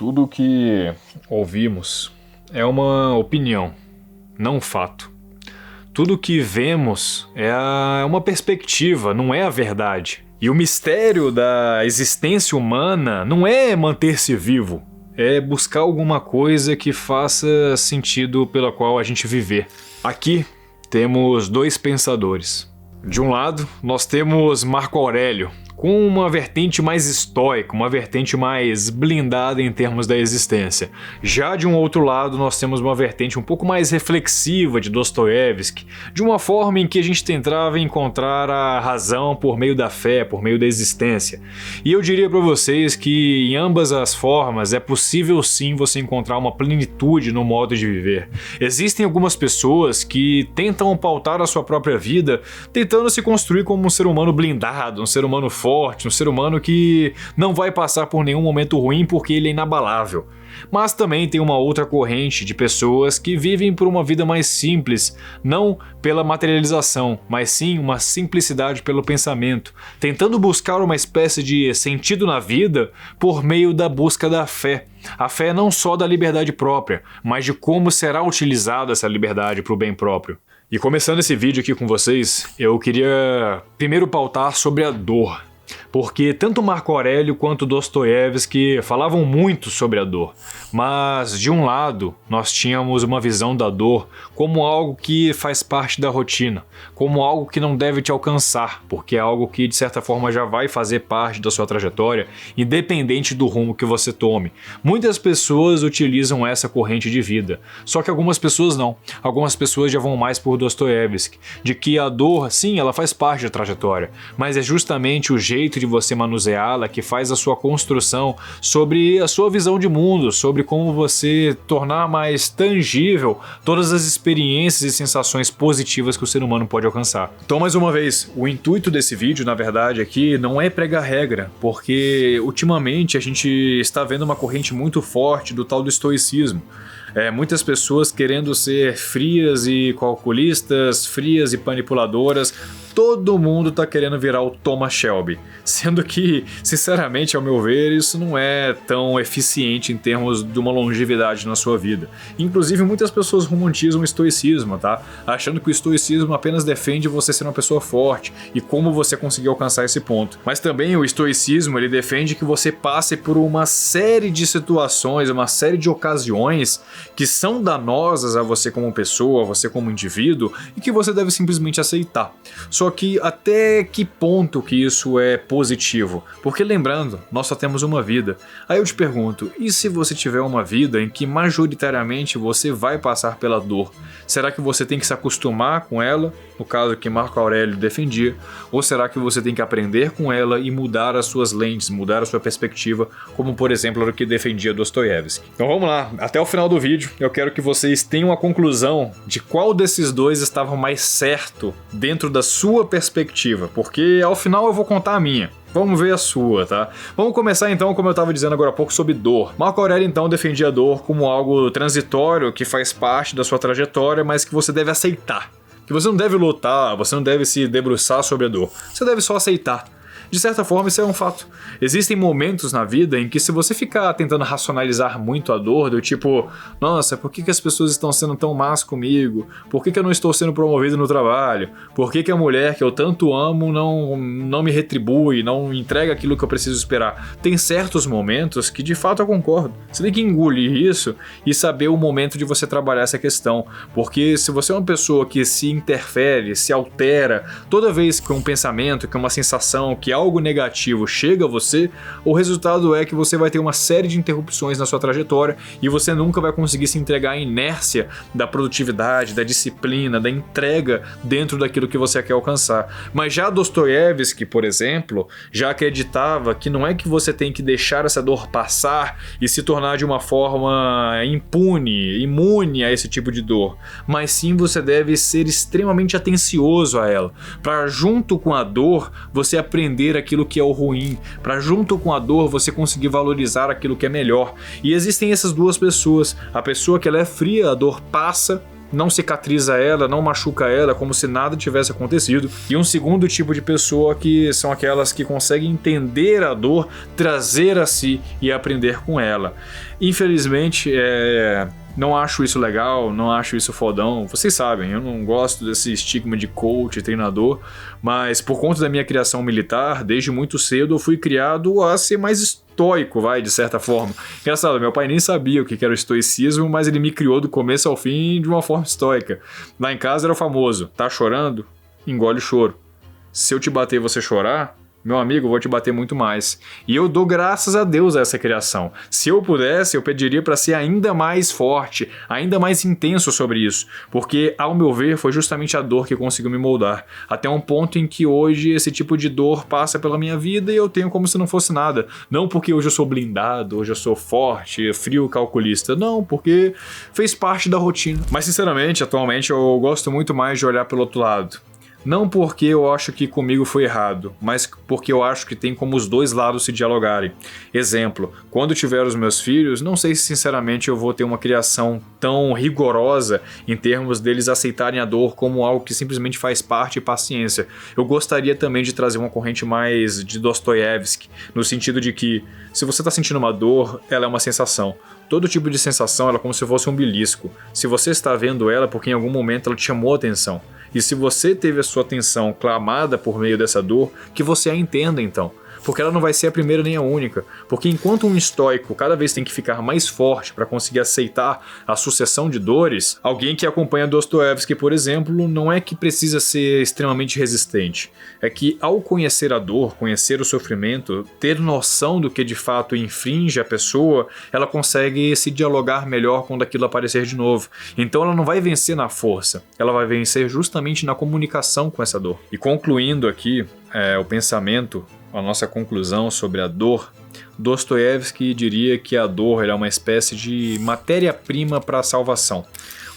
Tudo que ouvimos é uma opinião, não um fato. Tudo que vemos é uma perspectiva, não é a verdade. E o mistério da existência humana não é manter-se vivo, é buscar alguma coisa que faça sentido pela qual a gente viver. Aqui temos dois pensadores. De um lado, nós temos Marco Aurélio, com uma vertente mais estoica, uma vertente mais blindada em termos da existência. Já de um outro lado, nós temos uma vertente um pouco mais reflexiva de Dostoiévski, de uma forma em que a gente tentava encontrar a razão por meio da fé, por meio da existência. E eu diria para vocês que em ambas as formas é possível sim você encontrar uma plenitude no modo de viver. Existem algumas pessoas que tentam pautar a sua própria vida, tentando se construir como um ser humano blindado, um ser humano forte, um ser humano que não vai passar por nenhum momento ruim porque ele é inabalável. Mas também tem uma outra corrente de pessoas que vivem por uma vida mais simples, não pela materialização, mas sim uma simplicidade pelo pensamento, tentando buscar uma espécie de sentido na vida por meio da busca da fé. A fé não só da liberdade própria, mas de como será utilizada essa liberdade para o bem próprio. E começando esse vídeo aqui com vocês, eu queria primeiro pautar sobre a dor. Porque tanto Marco Aurélio quanto Dostoiévski falavam muito sobre a dor, mas de um lado nós tínhamos uma visão da dor como algo que faz parte da rotina, como algo que não deve te alcançar, porque é algo que de certa forma já vai fazer parte da sua trajetória, independente do rumo que você tome. Muitas pessoas utilizam essa corrente de vida, só que algumas pessoas não. Algumas pessoas já vão mais por Dostoiévski, de que a dor, sim, ela faz parte da trajetória, mas é justamente o jeito de você manuseá-la que faz a sua construção sobre a sua visão de mundo, sobre como você tornar mais tangível todas as experiências e sensações positivas que o ser humano pode alcançar. Então, mais uma vez, o intuito desse vídeo, na verdade, aqui não é pregar regra, porque ultimamente a gente está vendo uma corrente muito forte do tal do estoicismo. Muitas pessoas querendo ser frias e calculistas, frias e manipuladoras. Todo mundo tá querendo virar o Thomas Shelby, sendo que, sinceramente, ao meu ver, isso não é tão eficiente em termos de uma longevidade na sua vida. Inclusive, muitas pessoas romantizam o estoicismo, tá? Achando que o estoicismo apenas defende você ser uma pessoa forte e como você conseguir alcançar esse ponto. Mas também o estoicismo, ele defende que você passe por uma série de situações, uma série de ocasiões que são danosas a você como pessoa, a você como indivíduo, e que você deve simplesmente aceitar. Só que até que ponto que isso é positivo? Porque lembrando, nós só temos uma vida. Aí eu te pergunto, e se você tiver uma vida em que majoritariamente você vai passar pela dor? Será que você tem que se acostumar com ela, no caso que Marco Aurélio defendia, ou será que você tem que aprender com ela e mudar as suas lentes, mudar a sua perspectiva, como por exemplo era o que defendia Dostoiévski? Então vamos lá, até o final do vídeo eu quero que vocês tenham a conclusão de qual desses dois estava mais certo dentro da sua perspectiva, porque ao final eu vou contar a minha. Vamos ver a sua, tá? Vamos começar então, como eu estava dizendo agora há pouco, sobre dor. Marco Aurélio então defendia a dor como algo transitório, que faz parte da sua trajetória, mas que você deve aceitar. Que você não deve lutar, você não deve se debruçar sobre a dor. Você deve só aceitar. De certa forma, isso é um fato. Existem momentos na vida em que se você ficar tentando racionalizar muito a dor, do tipo, nossa, por que as pessoas estão sendo tão más comigo? Por que eu não estou sendo promovido no trabalho? Por que a mulher que eu tanto amo não me retribui, não entrega aquilo que eu preciso esperar? Tem certos momentos que de fato eu concordo. Você tem que engolir isso e saber o momento de você trabalhar essa questão. Porque se você é uma pessoa que se interfere, se altera, toda vez que um pensamento, que uma sensação, que algo negativo chega a você, o resultado é que você vai ter uma série de interrupções na sua trajetória e você nunca vai conseguir se entregar à inércia da produtividade, da disciplina, da entrega dentro daquilo que você quer alcançar. Mas já Dostoiévski, por exemplo, já acreditava que não é que você tem que deixar essa dor passar e se tornar de uma forma imune a esse tipo de dor, mas sim você deve ser extremamente atencioso a ela, para junto com a dor você aprender aquilo que é o ruim, para junto com a dor você conseguir valorizar aquilo que é melhor. E existem essas duas pessoas, a pessoa que ela é fria, a dor passa, não cicatriza ela, não machuca ela, como se nada tivesse acontecido. E um segundo tipo de pessoa que são aquelas que conseguem entender a dor, trazer a si e aprender com ela. Infelizmente, não acho isso legal, não acho isso fodão. Vocês sabem, eu não gosto desse estigma de coach, treinador, mas por conta da minha criação militar, desde muito cedo eu fui criado a ser mais estoico, de certa forma. Engraçado, meu pai nem sabia o que era o estoicismo, mas ele me criou do começo ao fim de uma forma estoica. Lá em casa era o famoso, tá chorando? Engole o choro. Se eu te bater e você chorar, meu amigo, eu vou te bater muito mais. E eu dou graças a Deus a essa criação. Se eu pudesse, eu pediria para ser ainda mais forte, ainda mais intenso sobre isso. Porque, ao meu ver, foi justamente a dor que conseguiu me moldar. Até um ponto em que hoje esse tipo de dor passa pela minha vida e eu tenho como se não fosse nada. Não porque hoje eu sou blindado, hoje eu sou forte, frio, calculista. Não, porque fez parte da rotina. Mas, sinceramente, atualmente eu gosto muito mais de olhar pelo outro lado. Não porque eu acho que comigo foi errado, mas porque eu acho que tem como os dois lados se dialogarem. Exemplo, quando tiver os meus filhos, não sei se sinceramente eu vou ter uma criação tão rigorosa em termos deles aceitarem a dor como algo que simplesmente faz parte e paciência. Eu gostaria também de trazer uma corrente mais de Dostoiévski, no sentido de que, se você está sentindo uma dor, ela é uma sensação. Todo tipo de sensação ela é como se fosse um belisco. Se você está vendo ela, porque em algum momento ela te chamou a atenção. E se você teve a sua atenção clamada por meio dessa dor, que você a entenda então. Porque ela não vai ser a primeira nem a única. Porque enquanto um estoico cada vez tem que ficar mais forte para conseguir aceitar a sucessão de dores, alguém que acompanha Dostoiévski, por exemplo, não é que precisa ser extremamente resistente. É que ao conhecer a dor, conhecer o sofrimento, ter noção do que de fato infringe a pessoa, ela consegue se dialogar melhor quando aquilo aparecer de novo. Então ela não vai vencer na força, ela vai vencer justamente na comunicação com essa dor. E concluindo aqui o pensamento, a nossa conclusão sobre a dor, Dostoiévski diria que a dor é uma espécie de matéria-prima para a salvação,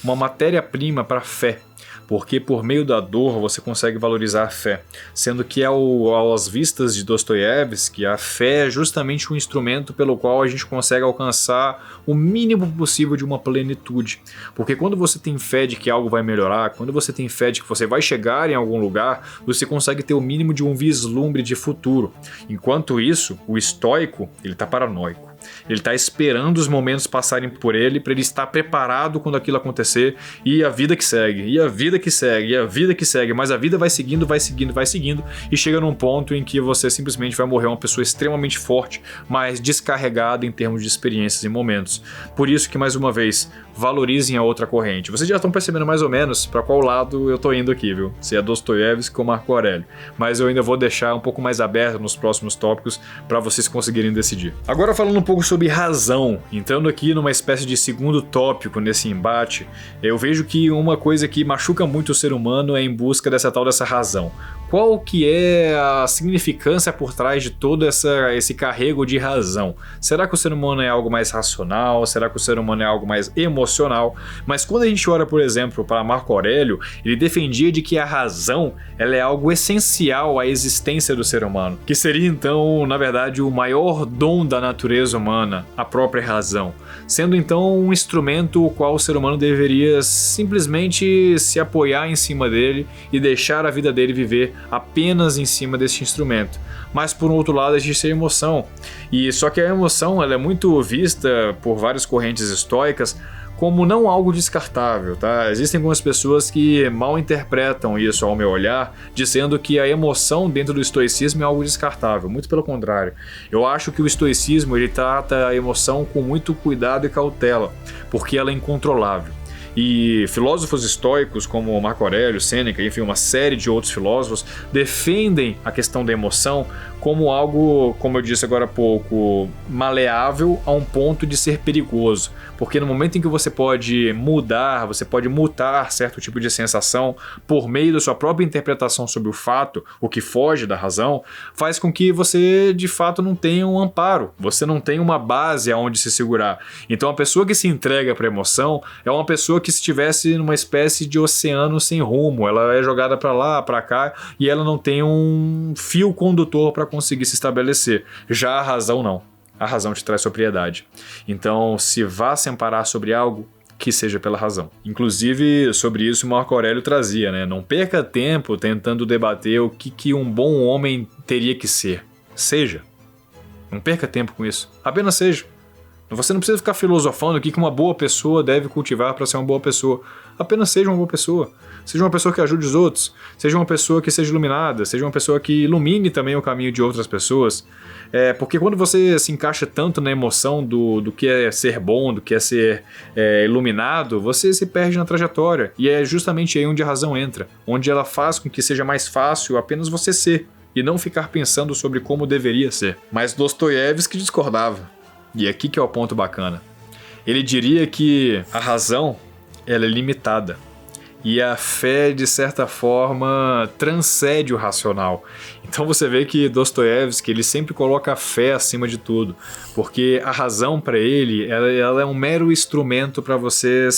uma matéria-prima para a fé, porque por meio da dor você consegue valorizar a fé, sendo que às vistas de Dostoiévski, a fé é justamente um instrumento pelo qual a gente consegue alcançar o mínimo possível de uma plenitude, porque quando você tem fé de que algo vai melhorar, quando você tem fé de que você vai chegar em algum lugar, você consegue ter o mínimo de um vislumbre de futuro. Enquanto isso, o estoico, ele está paranoico. Ele está esperando os momentos passarem por ele para ele estar preparado quando aquilo acontecer, e a vida que segue, e a vida que segue, e a vida que segue, mas a vida vai seguindo, vai seguindo, vai seguindo, e chega num ponto em que você simplesmente vai morrer uma pessoa extremamente forte, mas descarregada em termos de experiências e momentos. Por isso que, mais uma vez, valorizem a outra corrente. Vocês já estão percebendo mais ou menos para qual lado eu estou indo aqui, viu? Se é Dostoiévski ou Marco Aurélio. Mas eu ainda vou deixar um pouco mais aberto nos próximos tópicos para vocês conseguirem decidir. Agora falando um pouco sobre razão, entrando aqui numa espécie de segundo tópico nesse embate, eu vejo que uma coisa que machuca muito o ser humano é em busca dessa razão. Qual que é a significância por trás de todo esse carrego de razão? Será que o ser humano é algo mais racional? Será que o ser humano é algo mais emocional? Mas quando a gente olha, por exemplo, para Marco Aurélio, ele defendia de que a razão ela é algo essencial à existência do ser humano, que seria então, na verdade, o maior dom da natureza humana, a própria razão, sendo então um instrumento o qual o ser humano deveria simplesmente se apoiar em cima dele e deixar a vida dele viver apenas em cima desse instrumento. Mas por um outro lado existe a emoção, e só que a emoção ela é muito vista por várias correntes estoicas como não algo descartável, tá? Existem algumas pessoas que mal interpretam isso ao meu olhar, dizendo que a emoção dentro do estoicismo é algo descartável. Muito pelo contrário. Eu acho que o estoicismo ele trata a emoção com muito cuidado e cautela, porque ela é incontrolável. E filósofos estoicos como Marco Aurélio, Sêneca, enfim, uma série de outros filósofos defendem a questão da emoção como algo, como eu disse agora há pouco, maleável a um ponto de ser perigoso. Porque no momento em que você pode mudar, você pode mutar certo tipo de sensação por meio da sua própria interpretação sobre o fato, o que foge da razão, faz com que você de fato não tenha um amparo, você não tenha uma base aonde se segurar. Então a pessoa que se entrega para a emoção é uma pessoa que estivesse numa espécie de oceano sem rumo, ela é jogada para lá, para cá, e ela não tem um fio condutor para conseguir se estabelecer. Já a razão não. A razão te traz propriedade. Então, se vá se amparar sobre algo, que seja pela razão. Inclusive, sobre isso Marco Aurélio trazia, né? Não perca tempo tentando debater o que um bom homem teria que ser. Seja. Não perca tempo com isso. Apenas seja. Você não precisa ficar filosofando o que uma boa pessoa deve cultivar para ser uma boa pessoa. Apenas seja uma boa pessoa. Seja uma pessoa que ajude os outros. Seja uma pessoa que seja iluminada. Seja uma pessoa que ilumine também o caminho de outras pessoas. Porque quando você se encaixa tanto na emoção do que é ser bom, do que é ser iluminado, você se perde na trajetória. E é justamente aí onde a razão entra. Onde ela faz com que seja mais fácil apenas você ser. E não ficar pensando sobre como deveria ser. Mas Dostoiévski discordava. E aqui que é o ponto bacana. Ele diria que a razão ela é limitada. E a fé, de certa forma, transcende o racional. Então você vê que Dostoiévski ele sempre coloca a fé acima de tudo. Porque a razão para ele ela é um mero instrumento para você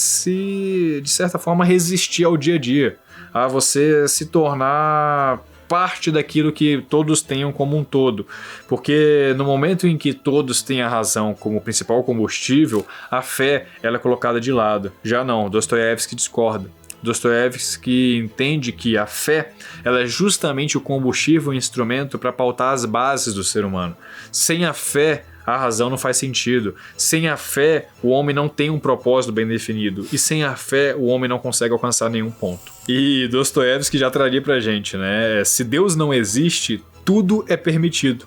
de certa forma, resistir ao dia a dia. A você se tornar parte daquilo que todos tenham como um todo, porque no momento em que todos têm a razão como principal combustível, a fé ela é colocada de lado. Já não, Dostoiévski discorda. Dostoiévski entende que a fé ela é justamente o combustível e instrumento para pautar as bases do ser humano. Sem a fé, a razão não faz sentido. Sem a fé, o homem não tem um propósito bem definido. E sem a fé, o homem não consegue alcançar nenhum ponto. E Dostoiévski já traria pra gente, né? Se Deus não existe, tudo é permitido.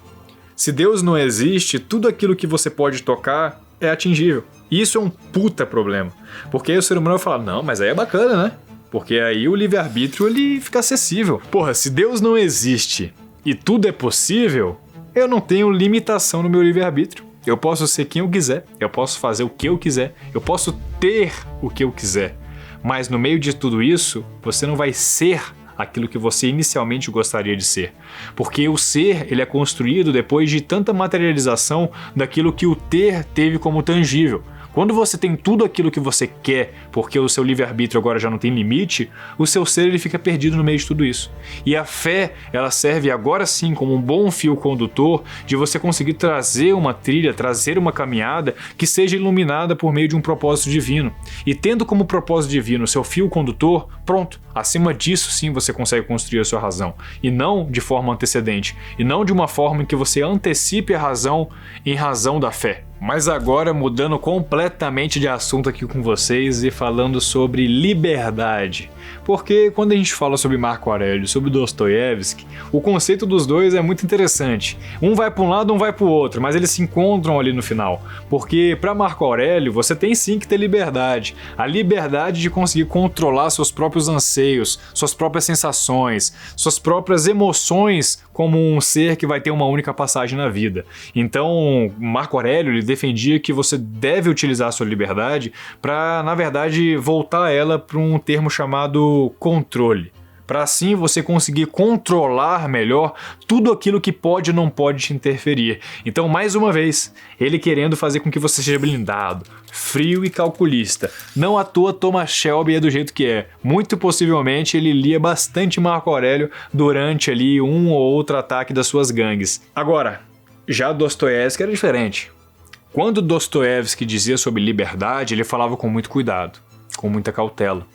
Se Deus não existe, tudo aquilo que você pode tocar é atingível. E isso é um puta problema. Porque aí o ser humano vai falar, não, mas aí é bacana, né? Porque aí o livre-arbítrio ele fica acessível. Porra, se Deus não existe e tudo é possível, eu não tenho limitação no meu livre-arbítrio. Eu posso ser quem eu quiser, eu posso fazer o que eu quiser, eu posso ter o que eu quiser. Mas no meio de tudo isso, você não vai ser aquilo que você inicialmente gostaria de ser. Porque o ser ele é construído depois de tanta materialização daquilo que o ter teve como tangível. Quando você tem tudo aquilo que você quer, porque o seu livre-arbítrio agora já não tem limite, o seu ser ele fica perdido no meio de tudo isso. E a fé, ela serve agora sim como um bom fio condutor de você conseguir trazer uma trilha, trazer uma caminhada que seja iluminada por meio de um propósito divino. E tendo como propósito divino o seu fio condutor, pronto, acima disso sim você consegue construir a sua razão. E não de forma antecedente, e não de uma forma em que você antecipe a razão em razão da fé. Mas agora mudando completamente de assunto aqui com vocês e falando sobre liberdade. Porque quando a gente fala sobre Marco Aurélio, sobre Dostoiévski, o conceito dos dois é muito interessante. Um vai para um lado, um vai para o outro, mas eles se encontram ali no final. Porque para Marco Aurélio, você tem sim que ter liberdade. A liberdade de conseguir controlar seus próprios anseios, suas próprias sensações, suas próprias emoções como um ser que vai ter uma única passagem na vida. Então, Marco Aurélio ele defendia que você deve utilizar a sua liberdade para, na verdade, voltar ela para um termo chamado controle. Para assim você conseguir controlar melhor tudo aquilo que pode ou não pode te interferir. Então, mais uma vez, ele querendo fazer com que você seja blindado, frio e calculista. Não à toa Thomas Shelby é do jeito que é. Muito possivelmente ele lia bastante Marco Aurélio durante ali um ou outro ataque das suas gangues. Agora, já Dostoiévski era diferente. Quando Dostoiévski dizia sobre liberdade, ele falava com muito cuidado, com muita cautela.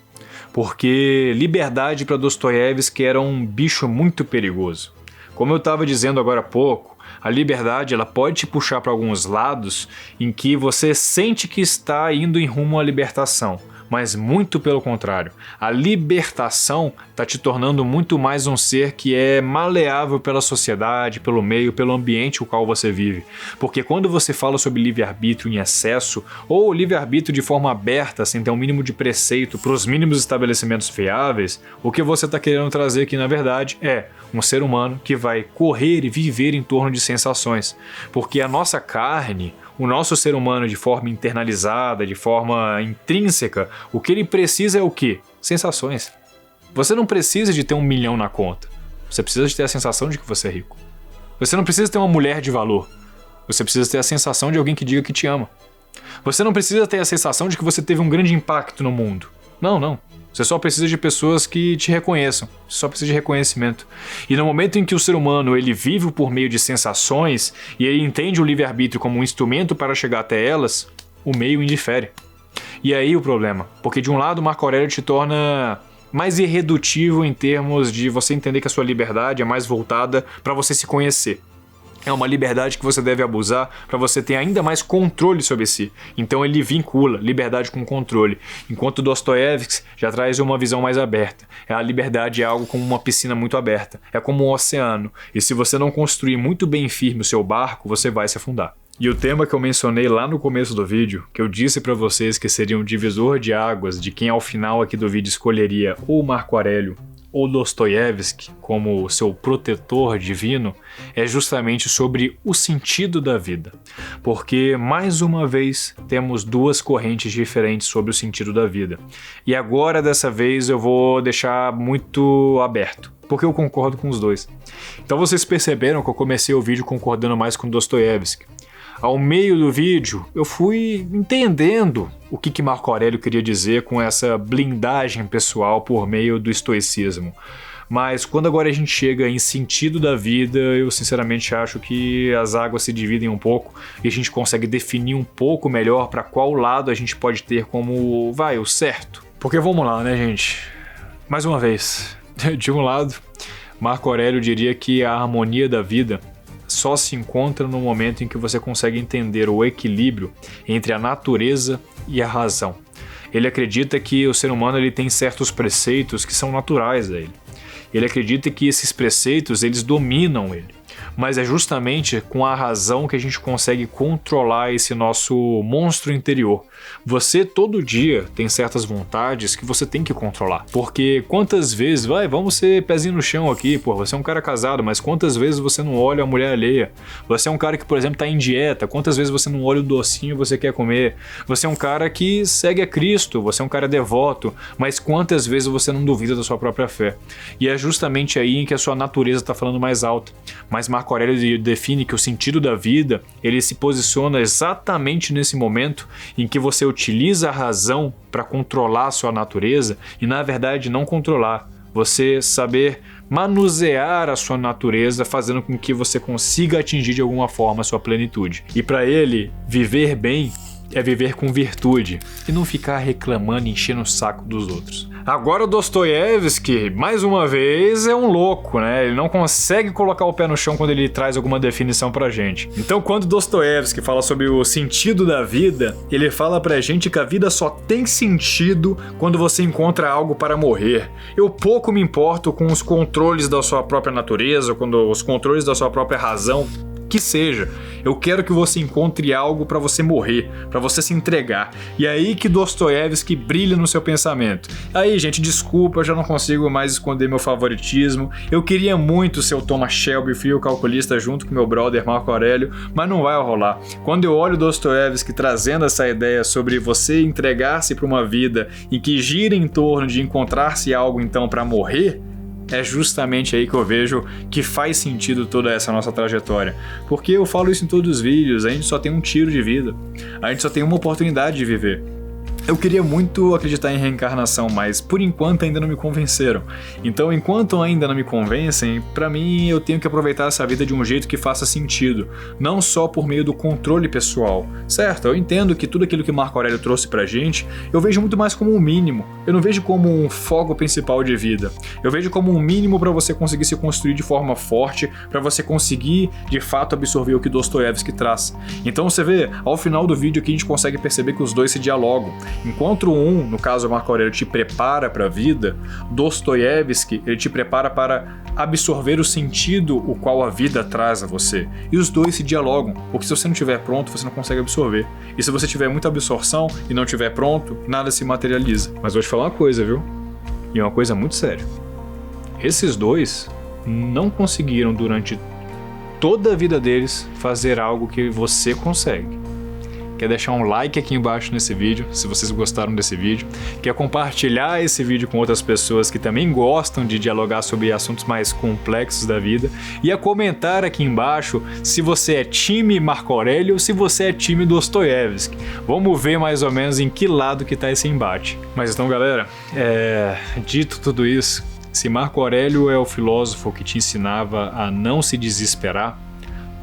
Porque liberdade para Dostoiévski era um bicho muito perigoso. Como eu estava dizendo agora há pouco, a liberdade ela pode te puxar para alguns lados em que você sente que está indo em rumo à libertação, mas muito pelo contrário. A libertação está te tornando muito mais um ser que é maleável pela sociedade, pelo meio, pelo ambiente o qual você vive. Porque quando você fala sobre livre-arbítrio em excesso, ou livre-arbítrio de forma aberta, sem ter um mínimo de preceito para os mínimos estabelecimentos fiáveis, o que você está querendo trazer aqui, na verdade, é um ser humano que vai correr e viver em torno de sensações. Porque a nossa carne, o nosso ser humano de forma internalizada, de forma intrínseca, o que ele precisa é o quê? Sensações. Você não precisa de ter 1 milhão na conta. Você precisa de ter a sensação de que você é rico. Você não precisa ter uma mulher de valor. Você precisa ter a sensação de alguém que diga que te ama. Você não precisa ter a sensação de que você teve um grande impacto no mundo. Não. Você só precisa de pessoas que te reconheçam. Você só precisa de reconhecimento. E no momento em que o ser humano ele vive por meio de sensações e ele entende o livre-arbítrio como um instrumento para chegar até elas, o meio indifere. E aí o problema, porque de um lado Marco Aurélio te torna mais irredutível em termos de você entender que a sua liberdade é mais voltada para você se conhecer. É uma liberdade que você deve abusar para você ter ainda mais controle sobre si. Então ele vincula liberdade com controle. Enquanto Dostoiévski já traz uma visão mais aberta. A liberdade é algo como uma piscina muito aberta. É como um oceano. E se você não construir muito bem firme o seu barco, você vai se afundar. E o tema que eu mencionei lá no começo do vídeo, que eu disse para vocês que seria um divisor de águas de quem ao final aqui do vídeo escolheria ou Marco Aurélio ou Dostoiévski como seu protetor divino, é justamente sobre o sentido da vida. Porque, mais uma vez, temos duas correntes diferentes sobre o sentido da vida. E agora, dessa vez, eu vou deixar muito aberto, porque eu concordo com os dois. Então vocês perceberam que eu comecei o vídeo concordando mais com Dostoiévski. Ao meio do vídeo, eu fui entendendo o que Marco Aurélio queria dizer com essa blindagem pessoal por meio do estoicismo. Mas quando agora a gente chega em sentido da vida, eu sinceramente acho que as águas se dividem um pouco e a gente consegue definir um pouco melhor para qual lado a gente pode ter como, o certo. Porque vamos lá, né, gente? Mais uma vez, de um lado, Marco Aurélio diria que a harmonia da vida só se encontra no momento em que você consegue entender o equilíbrio entre a natureza e a razão. Ele acredita que o ser humano ele tem certos preceitos que são naturais a ele. Ele acredita que esses preceitos eles dominam ele. Mas é justamente com a razão que a gente consegue controlar esse nosso monstro interior. Você todo dia tem certas vontades que você tem que controlar. Porque quantas vezes, vamos ser pezinho no chão aqui, você é um cara casado, mas quantas vezes você não olha a mulher alheia? Você é um cara que, por exemplo, tá em dieta, quantas vezes você não olha o docinho que você quer comer? Você é um cara que segue a Cristo, você é um cara devoto, mas quantas vezes você não duvida da sua própria fé? E é justamente aí em que a sua natureza está falando mais alto. Mas Marco Aurélio define que o sentido da vida, ele se posiciona exatamente nesse momento em que você utiliza a razão para controlar a sua natureza e, na verdade, não controlar. Você saber manusear a sua natureza, fazendo com que você consiga atingir de alguma forma a sua plenitude. E para ele, viver bem é viver com virtude e não ficar reclamando e enchendo o saco dos outros. Agora o Dostoiévski, mais uma vez, é um louco, né? Ele não consegue colocar o pé no chão quando ele traz alguma definição pra gente. Então, quando Dostoiévski fala sobre o sentido da vida, ele fala pra gente que a vida só tem sentido quando você encontra algo para morrer. Eu pouco me importo com os controles da sua própria natureza, quando os controles da sua própria razão, que seja. Eu quero que você encontre algo para você morrer, para você se entregar. E aí que Dostoiévski brilha no seu pensamento. Aí, gente, desculpa, eu já não consigo mais esconder meu favoritismo. Eu queria muito ser o Thomas Shelby, frio calculista, junto com meu brother Marco Aurélio, mas não vai rolar. Quando eu olho Dostoiévski trazendo essa ideia sobre você entregar-se para uma vida em que gira em torno de encontrar-se algo então para morrer, é justamente aí que eu vejo que faz sentido toda essa nossa trajetória. Porque eu falo isso em todos os vídeos, a gente só tem um tiro de vida, a gente só tem uma oportunidade de viver. Eu queria muito acreditar em reencarnação, mas por enquanto ainda não me convenceram. Então, enquanto ainda não me convencem, pra mim eu tenho que aproveitar essa vida de um jeito que faça sentido, não só por meio do controle pessoal. Certo, eu entendo que tudo aquilo que Marco Aurélio trouxe pra gente, eu vejo muito mais como um mínimo. Eu não vejo como um foco principal de vida. Eu vejo como um mínimo pra você conseguir se construir de forma forte, pra você conseguir de fato absorver o que Dostoiévski traz. Então você vê, ao final do vídeo aqui a gente consegue perceber que os dois se dialogam. Enquanto um, no caso Marco Aurélio, te prepara para a vida, Dostoiévski ele te prepara para absorver o sentido o qual a vida traz a você. E os dois se dialogam, porque se você não estiver pronto, você não consegue absorver. E se você tiver muita absorção e não estiver pronto, nada se materializa. Mas vou te falar uma coisa, viu? E uma coisa muito séria. Esses dois não conseguiram durante toda a vida deles fazer algo que você consegue. Quer deixar um like aqui embaixo nesse vídeo, se vocês gostaram desse vídeo. Quer compartilhar esse vídeo com outras pessoas que também gostam de dialogar sobre assuntos mais complexos da vida. E a comentar aqui embaixo se você é time Marco Aurélio ou se você é time Dostoiévski. Vamos ver mais ou menos em que lado que tá esse embate. Mas então, galera, dito tudo isso, se Marco Aurélio é o filósofo que te ensinava a não se desesperar,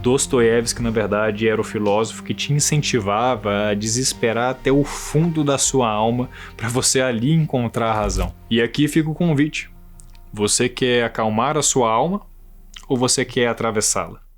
Dostoiévski, na verdade, era o filósofo que te incentivava a desesperar até o fundo da sua alma para você ali encontrar a razão. E aqui fica o convite. Você quer acalmar a sua alma ou você quer atravessá-la?